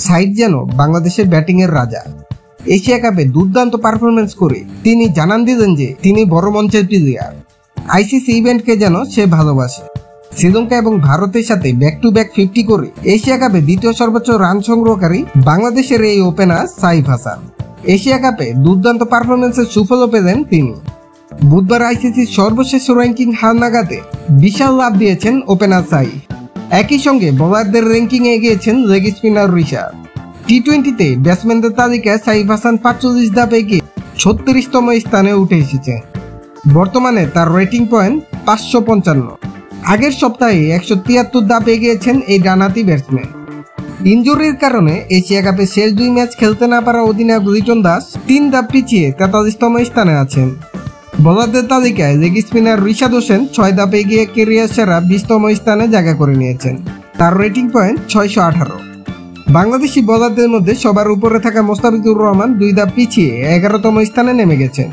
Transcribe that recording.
সাইদ যেন বাংলাদেশের ব্যাটিং এর রাজা। এশিয়া কাপে দুর্দান্ত পারফরমেন্স করে তিনি জানান দিলেন যে তিনি বড় মঞ্চের প্লেয়ার। আইসিসি ইভেন্টকে যেন সে ভালোবাসে। শ্রীলঙ্কা এবং ভারতের সাথে ব্যাক টু ব্যাক 50 করে এশিয়া কাপে দ্বিতীয় সর্বোচ্চ রান সংগ্রহকারী বাংলাদেশের এই ওপেনার সাইফ হাসান। এশিয়া কাপে দুর্দান্ত পারফরমেন্সের সুফলও পেলেন তিনি। বুধবার আইসিসির সর্বশেষ র্যাঙ্কিং হালনাগাদে বিশাল লাভ দিয়েছেন ওপেনার সাইফ। একই সঙ্গে বোলারদের র্যাঙ্কিংয়ে এগিয়েছেন লেগ স্পিনার রিশাদ। টি-20তে ব্যাটসম্যানদের তালিকায় সাইফ হাসান 45 ধাপ এগিয়ে 36তম স্থানে উঠে এসেছে। বর্তমানে তার রেটিং পয়েন্ট 555। আগের সপ্তাহে 173 ধাপ এগিয়েছেন এই ডানহাতি ব্যাটসম্যান। ইনজুরির কারণে এশিয়া কাপে শেষ 2 ম্যাচ খেলতে না পারা অধিনায়ক লিটন দাস 3 ধাপ পিছিয়ে 43তম স্থানে আছেন। বোলারদের তালিকায় লেগ স্পিনার রিশাদ হোসেন 6 ধাপ এগিয়ে ক্যারিয়ার সেরা 20তম স্থানে জায়গা করে নিয়েছেন। তার রেটিং পয়েন্ট 618। বাংলাদেশি বোলারদের মধ্যে সবার উপরে থাকা মোস্তাফিজুর রহমান 2 ধাপ পিছিয়ে 11তম স্থানে নেমে গেছেন।